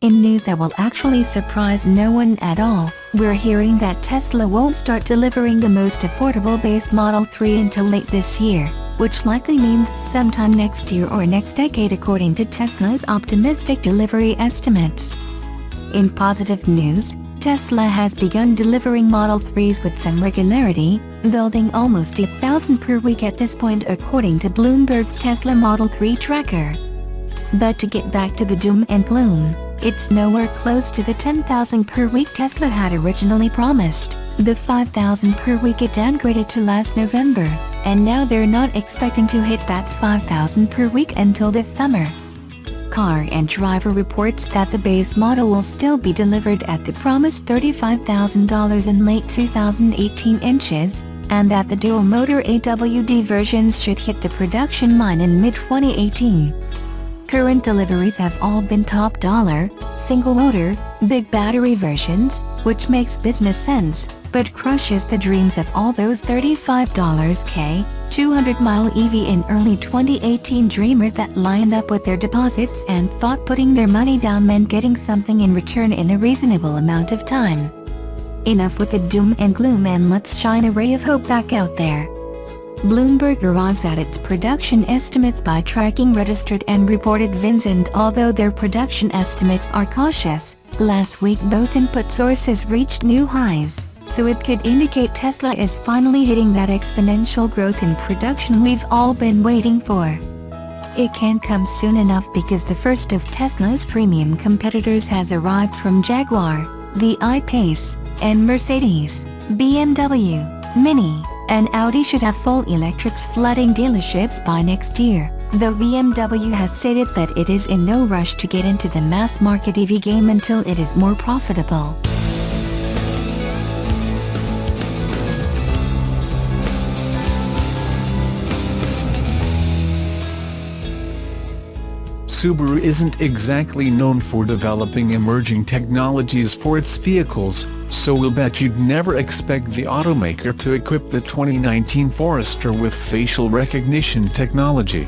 In news that will actually surprise no one at all, we're hearing that Tesla won't start delivering the most affordable base Model 3 until late this year, which likely means sometime next year or next decade according to Tesla's optimistic delivery estimates. In positive news, Tesla has begun delivering Model 3s with some regularity, building almost 1,000 per week at this point according to Bloomberg's Tesla Model 3 tracker. But to get back to the doom and gloom, it's nowhere close to the 10,000 per week Tesla had originally promised. The 5,000 per week it downgraded to last November, and now they're not expecting to hit that 5,000 per week until this summer. Car and Driver reports that the base model will still be delivered at the promised $35,000 in late 2018 inches, and that the dual-motor AWD versions should hit the production line in mid-2018. Current deliveries have all been top-dollar, single-motor, big battery versions, which makes business sense, but crushes the dreams of all those $35K, 200-mile EV in early 2018 dreamers that lined up with their deposits and thought putting their money down meant getting something in return in a reasonable amount of time. Enough with the doom and gloom, and let's shine a ray of hope back out there. Bloomberg arrives at its production estimates by tracking registered and reported VINs, and although their production estimates are cautious, last week both input sources reached new highs, so it could indicate Tesla is finally hitting that exponential growth in production we've all been waiting for. It can't come soon enough because the first of Tesla's premium competitors has arrived from Jaguar, the I-Pace, and Mercedes, BMW, Mini, and Audi should have full electrics flooding dealerships by next year, though BMW has stated that it is in no rush to get into the mass-market EV game until it is more profitable. Subaru isn't exactly known for developing emerging technologies for its vehicles, so we'll bet you'd never expect the automaker to equip the 2019 Forester with facial recognition technology.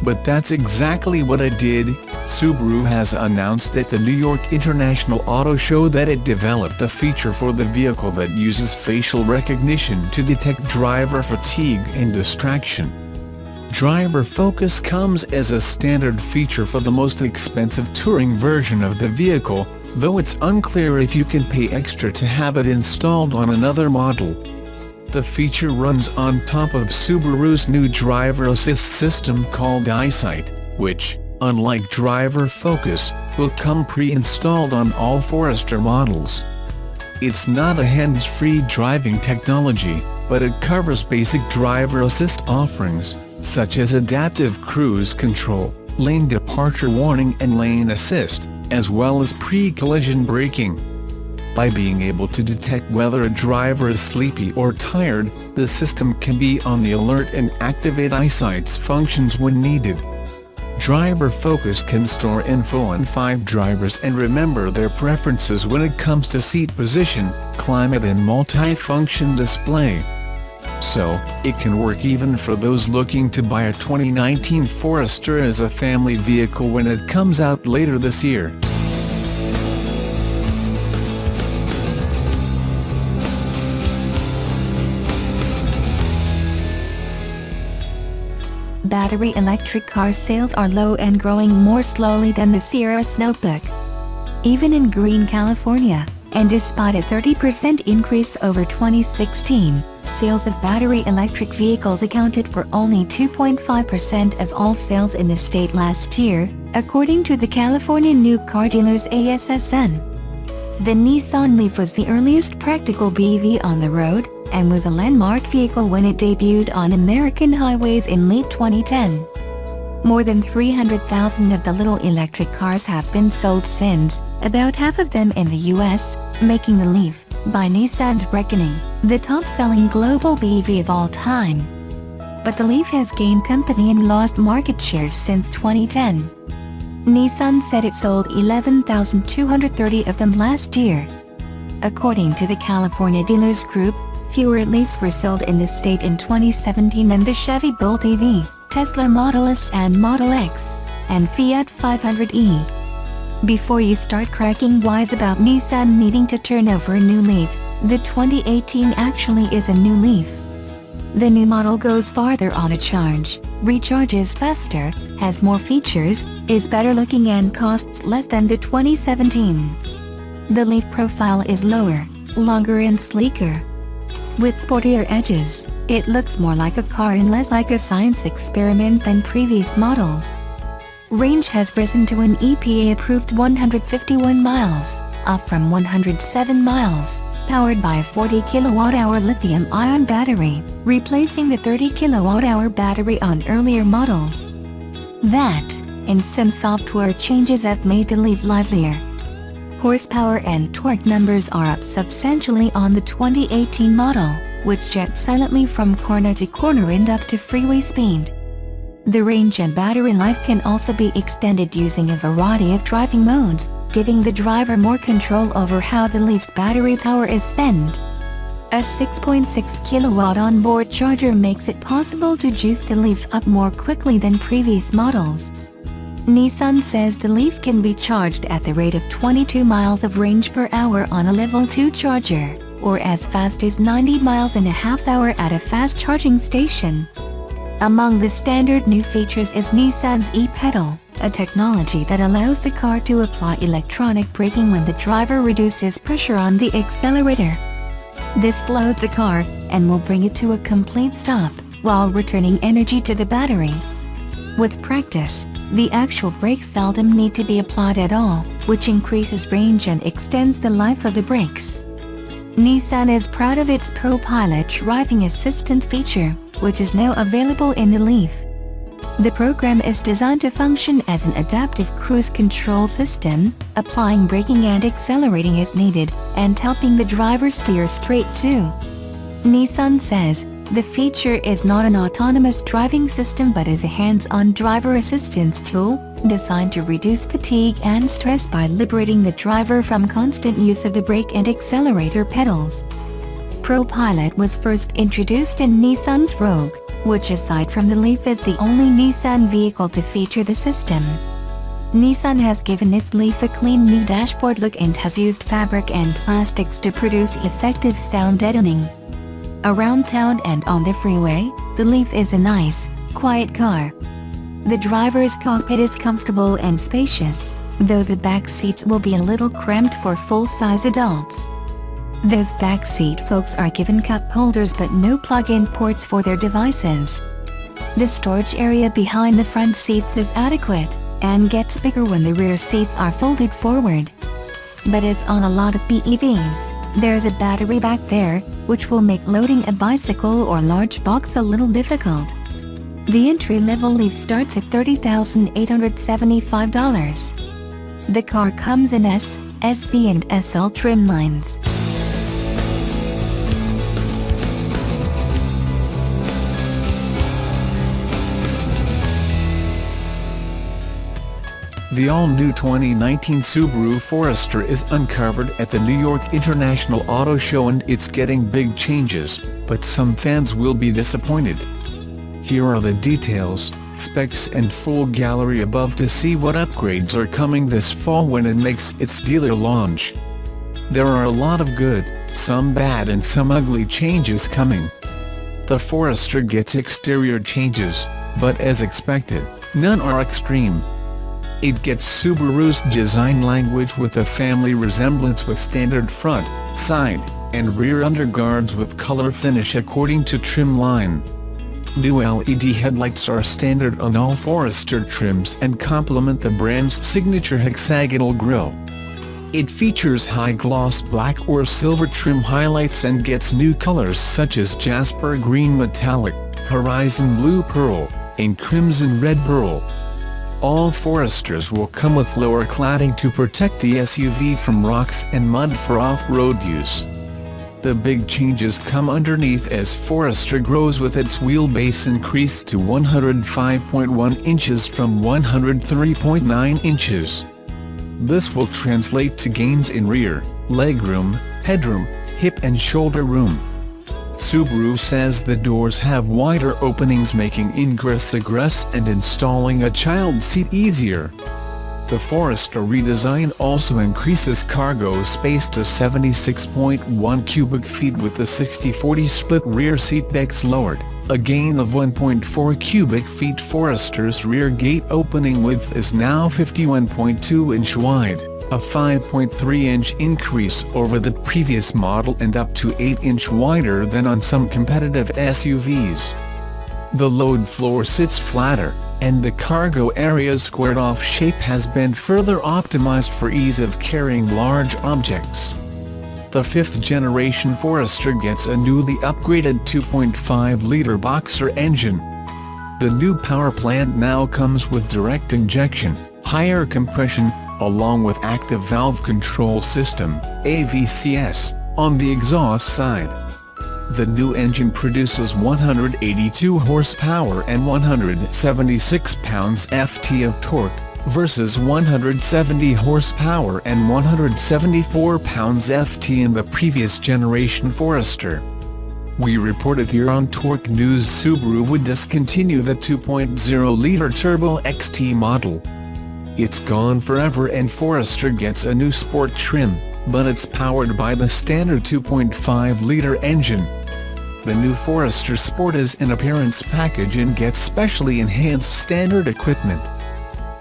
But that's exactly what it did. Subaru has announced at the New York International Auto Show that it developed a feature for the vehicle that uses facial recognition to detect driver fatigue and distraction. Driver Focus comes as a standard feature for the most expensive touring version of the vehicle, though it's unclear if you can pay extra to have it installed on another model. The feature runs on top of Subaru's new driver assist system called EyeSight, which, unlike Driver Focus, will come pre-installed on all Forester models. It's not a hands-free driving technology, but it covers basic driver assist offerings, such as adaptive cruise control, lane departure warning and lane assist, as well as pre-collision braking. By being able to detect whether a driver is sleepy or tired, the system can be on the alert and activate EyeSight's functions when needed. Driver Focus can store info on 5 drivers and remember their preferences when it comes to seat position, climate and multi-function display. So, it can work even for those looking to buy a 2019 Forester as a family vehicle when it comes out later this year. Battery electric car sales are low and growing more slowly than the Cirrus notebook. Even in green California, and despite a 30% increase over 2016, sales of battery electric vehicles accounted for only 2.5% of all sales in the state last year, according to the California New Car Dealers ASSN. The Nissan Leaf was the earliest practical BEV on the road, and was a landmark vehicle when it debuted on American highways in late 2010. More than 300,000 of the little electric cars have been sold since, about half of them in the US, making the Leaf, by Nissan's reckoning, the top-selling global BEV of all time. But the Leaf has gained company and lost market shares since 2010. Nissan said it sold 11,230 of them last year. According to the California Dealers Group, fewer Leafs were sold in the state in 2017 than the Chevy Bolt EV, Tesla Model S and Model X, and Fiat 500e. Before you start cracking wise about Nissan needing to turn over a new leaf, the 2018 actually is a new Leaf. The new model goes farther on a charge, recharges faster, has more features, is better looking and costs less than the 2017. The Leaf profile is lower, longer and sleeker. With sportier edges, it looks more like a car and less like a science experiment than previous models. Range has risen to an EPA-approved 151 miles, up from 107 miles, powered by a 40 kWh lithium-ion battery, replacing the 30 kWh battery on earlier models. That, and some software changes have made the Leaf livelier. Horsepower and torque numbers are up substantially on the 2018 model, which jets silently from corner to corner and up to freeway speed. The range and battery life can also be extended using a variety of driving modes, giving the driver more control over how the Leaf's battery power is spent. A 6.6 kW onboard charger makes it possible to juice the Leaf up more quickly than previous models. Nissan says the Leaf can be charged at the rate of 22 miles of range per hour on a level 2 charger, or as fast as 90 miles in a half-hour at a fast charging station. Among the standard new features is Nissan's e-pedal, a technology that allows the car to apply electronic braking when the driver reduces pressure on the accelerator. This slows the car, and will bring it to a complete stop, while returning energy to the battery. With practice, the actual brakes seldom need to be applied at all, which increases range and extends the life of the brakes. Nissan is proud of its ProPilot driving assistance feature, which is now available in the Leaf. The program is designed to function as an adaptive cruise control system, applying braking and accelerating as needed, and helping the driver steer straight too. Nissan says, the feature is not an autonomous driving system but is a hands-on driver assistance tool, designed to reduce fatigue and stress by liberating the driver from constant use of the brake and accelerator pedals. ProPilot was first introduced in Nissan's Rogue, which aside from the Leaf is the only Nissan vehicle to feature the system. Nissan has given its Leaf a clean new dashboard look and has used fabric and plastics to produce effective sound deadening. Around town and on the freeway, the Leaf is a nice, quiet car. The driver's cockpit is comfortable and spacious, though the back seats will be a little cramped for full-size adults. Those backseat folks are given cup holders but no plug-in ports for their devices. The storage area behind the front seats is adequate, and gets bigger when the rear seats are folded forward. But as on a lot of BEVs, there's a battery back there, which will make loading a bicycle or large box a little difficult. The entry-level Leaf starts at $30,875. The car comes in S, SV and SL trim lines. The all-new 2019 Subaru Forester is uncovered at the New York International Auto Show and it's getting big changes, but some fans will be disappointed. Here are the details, specs and full gallery above to see what upgrades are coming this fall when it makes its dealer launch. There are a lot of good, some bad and some ugly changes coming. The Forester gets exterior changes, but as expected, none are extreme. It gets Subaru's design language with a family resemblance with standard front, side, and rear underguards with color finish according to trim line. New LED headlights are standard on all Forester trims and complement the brand's signature hexagonal grille. It features high-gloss black or silver trim highlights and gets new colors such as Jasper Green Metallic, Horizon Blue Pearl, and Crimson Red Pearl. All Foresters will come with lower cladding to protect the SUV from rocks and mud for off-road use. The big changes come underneath as Forester grows with its wheelbase increased to 105.1 inches from 103.9 inches. This will translate to gains in rear, legroom, headroom, hip and shoulder room. Subaru says the doors have wider openings making ingress-egress and installing a child seat easier. The Forester redesign also increases cargo space to 76.1 cubic feet with the 60-40 split rear seat decks lowered, a gain of 1.4 cubic feet. Forester's rear gate opening width is now 51.2 inch wide, a 5.3 inch increase over the previous model and up to 8 inch wider than on some competitive SUVs. The load floor sits flatter, and the cargo area's squared-off shape has been further optimized for ease of carrying large objects. The fifth-generation Forester gets a newly upgraded 2.5-liter boxer engine. The new power plant now comes with direct injection, higher compression, along with active valve control system, AVCS, on the exhaust side. The new engine produces 182 horsepower and 176 pounds-ft of torque, versus 170 horsepower and 174 pounds-ft in the previous generation Forester. We reported here on Torque News Subaru would discontinue the 2.0-liter Turbo XT model. It's gone forever and Forester gets a new sport trim, but it's powered by the standard 2.5-liter engine. The new Forester Sport is an appearance package and gets specially enhanced standard equipment.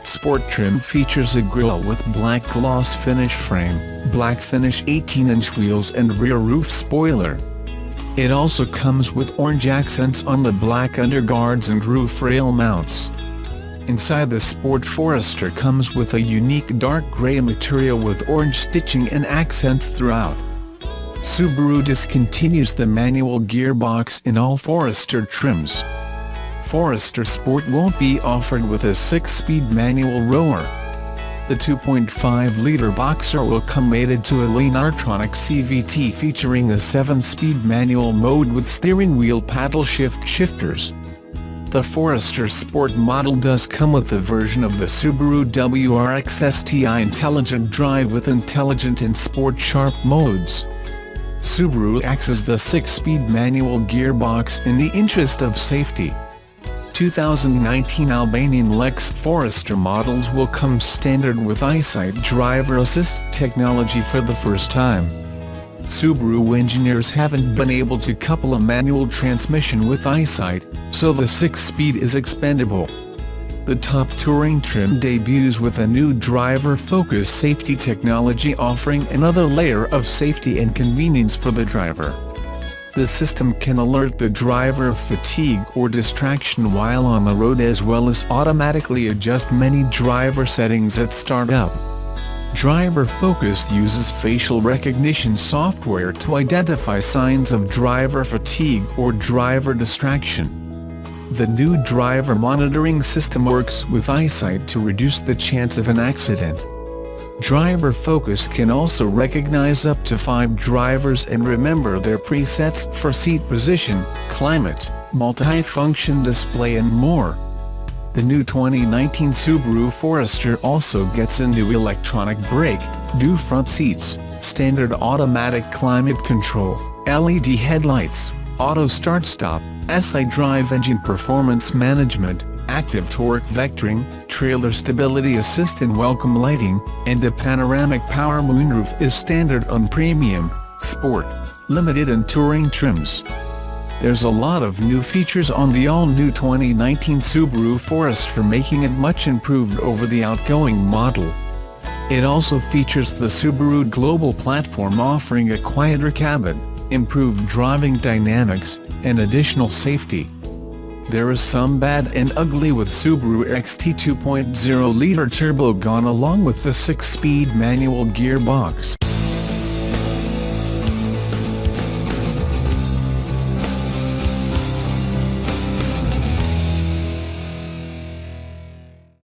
Sport trim features a grille with black gloss finish frame, black finish 18-inch wheels and rear roof spoiler. It also comes with orange accents on the black underguards and roof rail mounts. Inside the Sport Forester comes with a unique dark grey material with orange stitching and accents throughout. Subaru discontinues the manual gearbox in all Forester trims. Forester Sport won't be offered with a 6-speed manual rower. The 2.5-liter boxer will come mated to a Lineartronic CVT featuring a 7-speed manual mode with steering wheel paddle shift shifters. The Forester Sport model does come with a version of the Subaru WRX STI Intelligent Drive with Intelligent and Sport Sharp modes. Subaru axes the 6-speed manual gearbox in the interest of safety. 2019 Albanian Lex Forester models will come standard with EyeSight driver assist technology for the first time. Subaru engineers haven't been able to couple a manual transmission with EyeSight, so the 6-speed is expendable. The top touring trim debuts with a new driver-focused safety technology offering another layer of safety and convenience for the driver. The system can alert the driver of fatigue or distraction while on the road as well as automatically adjust many driver settings at startup. Driver Focus uses facial recognition software to identify signs of driver fatigue or driver distraction. The new driver monitoring system works with EyeSight to reduce the chance of an accident. Driver Focus can also recognize up to 5 drivers and remember their presets for seat position, climate, multi-function display and more. The new 2019 Subaru Forester also gets a new electronic brake, new front seats, standard automatic climate control, LED headlights, auto start-stop, SI drive engine performance management, active torque vectoring, trailer stability assist and welcome lighting, and a panoramic power moonroof is standard on premium, sport, limited and touring trims. There's a lot of new features on the all-new 2019 Subaru Forester, making it much improved over the outgoing model. It also features the Subaru Global Platform offering a quieter cabin, improved driving dynamics, and additional safety. There is some bad and ugly with Subaru XT 2.0-liter turbo gone along with the 6-speed manual gearbox.